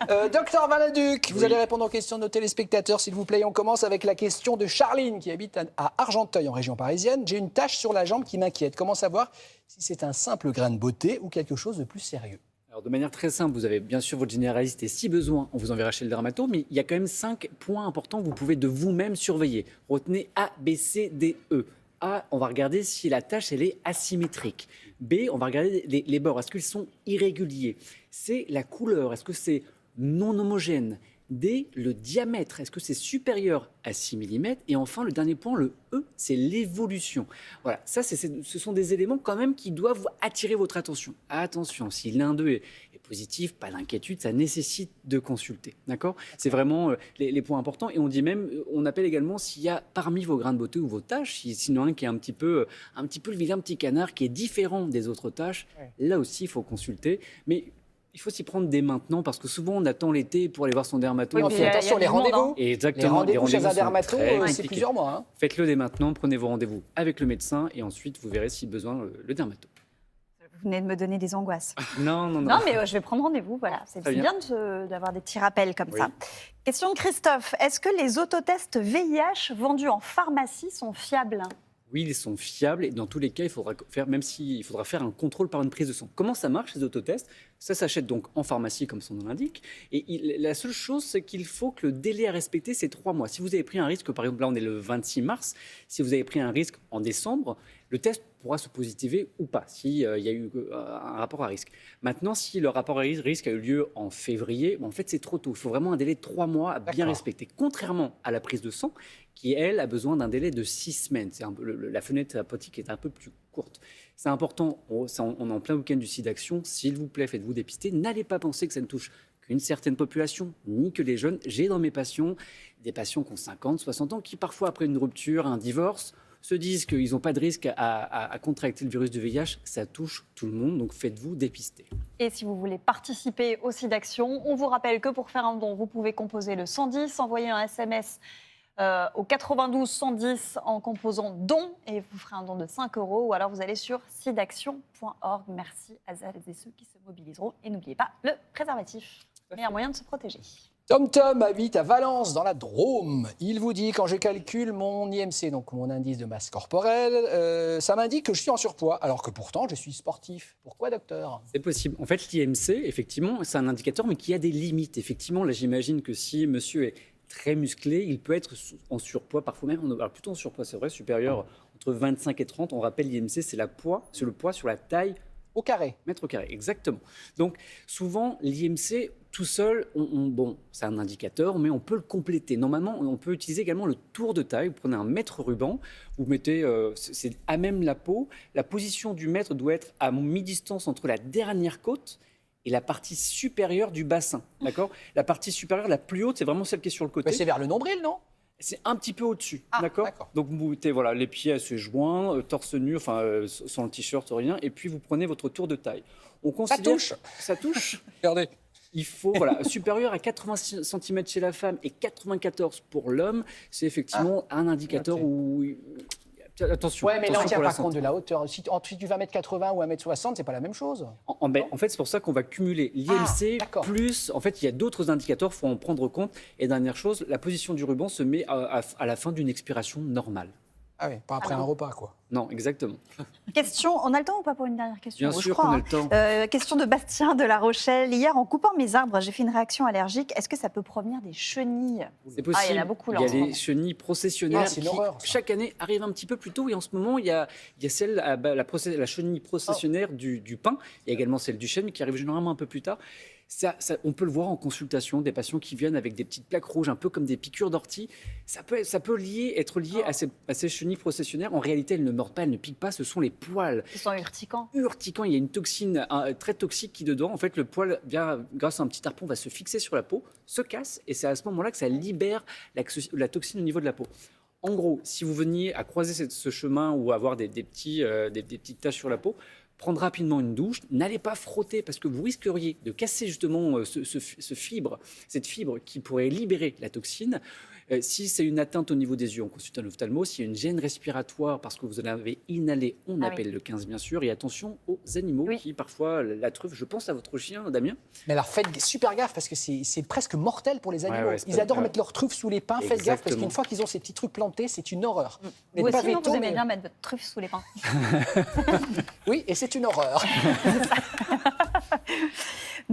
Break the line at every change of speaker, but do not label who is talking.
Docteur Valaduc, vous allez répondre aux questions de nos téléspectateurs, s'il vous plaît. On commence avec la question de Charline, qui habite à Argenteuil, en région parisienne. J'ai une tache sur la jambe qui m'inquiète. Comment savoir si c'est un simple grain de beauté ou quelque chose de plus sérieux?
Alors, de manière très simple, vous avez bien sûr votre généraliste et si besoin, on vous enverra chez le dermato, mais il y a quand même 5 points importants que vous pouvez de vous-même surveiller. Retenez A, B, C, D, E. A, on va regarder si la tache elle est asymétrique. B, on va regarder les bords, est-ce qu'ils sont irréguliers. C, la couleur, est-ce que c'est non homogène. D, le diamètre, est-ce que c'est supérieur à 6 mm. Et enfin, le dernier point, le E, c'est l'évolution. Voilà, ça, ce sont des éléments quand même qui doivent attirer votre attention. Attention, si l'un d'eux est positif, pas d'inquiétude, ça nécessite de consulter. D'accord. C'est vraiment les points importants. Et on dit même, on appelle également s'il y a parmi vos grains de beauté ou vos taches, sinon un qui est un petit peu le vilain petit canard qui est différent des autres taches, là aussi, il faut consulter. Mais il faut s'y prendre dès maintenant parce que souvent on attend l'été pour aller voir son dermato.
Oui, puis attention, les rendez-vous.
Exactement.
Les rendez-vous chez un dermato, c'est plusieurs mois. Hein.
Faites-le dès maintenant, prenez vos rendez-vous avec le médecin et ensuite vous verrez si besoin le dermato.
Vous venez de me donner des angoisses.
Non.
Non, mais je vais prendre rendez-vous. Voilà, c'est bien d'avoir des petits rappels comme ça. Question de Christophe. Est-ce que les autotests VIH vendus en pharmacie sont fiables ?
Oui, ils sont fiables et dans tous les cas, il faudra faire un contrôle par une prise de sang. Comment ça marche, ces autotests? Ça s'achète donc en pharmacie, comme son nom l'indique. Et la seule chose, c'est qu'il faut que le délai à respecter, c'est 3 mois. Si vous avez pris un risque, par exemple, là, on est le 26 mars, si vous avez pris un risque en décembre, le test pourra se positiver ou pas, s'il y a eu un rapport à risque. Maintenant, si le rapport à risque a eu lieu en février, en fait, c'est trop tôt. Il faut vraiment un délai de 3 mois à bien respecter. Contrairement à la prise de sang, qui, elle, a besoin d'un délai de 6 semaines. La fenêtre thérapeutique est un peu plus courte. C'est important, on est en plein week-end du SIDAction. S'il vous plaît, faites-vous dépister. N'allez pas penser que ça ne touche qu'une certaine population, ni que les jeunes. J'ai dans mes patients des patients qui ont 50, 60 ans, qui parfois, après une rupture, un divorce, se disent qu'ils n'ont pas de risque à contracter le virus du VIH. Ça touche tout le monde, donc faites-vous dépister.
Et si vous voulez participer au SIDAction, on vous rappelle que pour faire un don, vous pouvez composer le 110, envoyer un SMS au 92 110 en composant don et vous ferez un don de 5 € ou alors vous allez sur sidaction.org. Merci à celles et ceux qui se mobiliseront et n'oubliez pas le préservatif, meilleur moyen de se protéger.
Tom habite à Valence, dans la Drôme. Il vous dit, quand je calcule mon IMC, donc mon indice de masse corporelle, ça m'indique que je suis en surpoids, alors que pourtant je suis sportif. Pourquoi, docteur?
C'est possible. En fait, l'IMC, effectivement, c'est un indicateur, mais qui a des limites. Effectivement, là, j'imagine que si monsieur est très musclé, il peut être en surpoids, parfois même, alors plutôt en surpoids, c'est vrai, supérieur entre 25 et 30. On rappelle, l'IMC, c'est le poids sur la taille
au carré.
Mètre carré, exactement. Donc, souvent, l'IMC, tout seul, bon, c'est un indicateur, mais on peut le compléter. Normalement, on peut utiliser également le tour de taille. Vous prenez un mètre ruban, vous mettez, c'est à même la peau. La position du mètre doit être à mi-distance entre la dernière côte et la partie supérieure du bassin, d'accord? La partie supérieure, la plus haute, c'est vraiment celle qui est sur le côté.
Mais c'est vers le nombril, non?
C'est un petit peu au-dessus, d'accord. Donc vous mettez les pieds à se joints, torse nu, sans le t-shirt, rien, et puis vous prenez votre tour de taille. On considère, ça touche.
Regardez.
Il faut, supérieur à 80 cm chez la femme et 94 pour l'homme, c'est effectivement un indicateur où... Attention.
Ouais, mais là, on tient pas compte de la hauteur. Si tu vas 1m80 ou 1m60, c'est pas la même chose.
En fait, c'est pour ça qu'on va cumuler l'IMC plus. En fait, il y a d'autres indicateurs, il faut en prendre compte. Et dernière chose, la position du ruban se met à la fin d'une expiration normale.
Ah oui, pas après un repas, quoi.
Non, exactement.
Question, on a le temps ou pas pour une dernière question?
Bien sûr qu'on a le temps.
Question de Bastien de La Rochelle. Hier, en coupant mes arbres, j'ai fait une réaction allergique. Est-ce que ça peut provenir des chenilles?
C'est possible.
Il y en a beaucoup là.
Il y a les chenilles processionnaires qui, chaque année, arrivent un petit peu plus tôt. Et en ce moment, il y a celle, la chenille processionnaire du pin. Il y a également celle du chêne qui arrive généralement un peu plus tard. Ça, on peut le voir en consultation, des patients qui viennent avec des petites plaques rouges, un peu comme des piqûres d'ortie. Ça peut être lié à ces chenilles processionnaires. En réalité, elles ne mordent pas, elles ne piquent pas, ce sont les poils.
Ils sont urticants.
Urticants, il y a une toxine très toxique qui dedans. En fait, le poil, grâce à un petit harpon, va se fixer sur la peau, se casse, et c'est à ce moment-là que ça libère la toxine au niveau de la peau. En gros, si vous veniez à croiser ce chemin ou avoir des petites taches sur la peau, prendre rapidement une douche. N'allez pas frotter parce que vous risqueriez de casser justement cette fibre qui pourrait libérer la toxine. Si c'est une atteinte au niveau des yeux, on consulte un ophtalmo. S'il y a une gêne respiratoire parce que vous en avez inhalé, on appelle le 15 bien sûr. Et attention aux animaux qui parfois la truffe. Je pense à votre chien, Damien.
Mais alors faites super gaffe parce que c'est presque mortel pour les animaux. Ils adorent mettre leurs truffes sous les pins. Faites gaffe parce qu'une fois qu'ils ont ces petits trucs plantés, c'est une horreur.
Vous aussi, vous aimez bien mettre votre truffe sous les pins.
Oui, et c'est une horreur.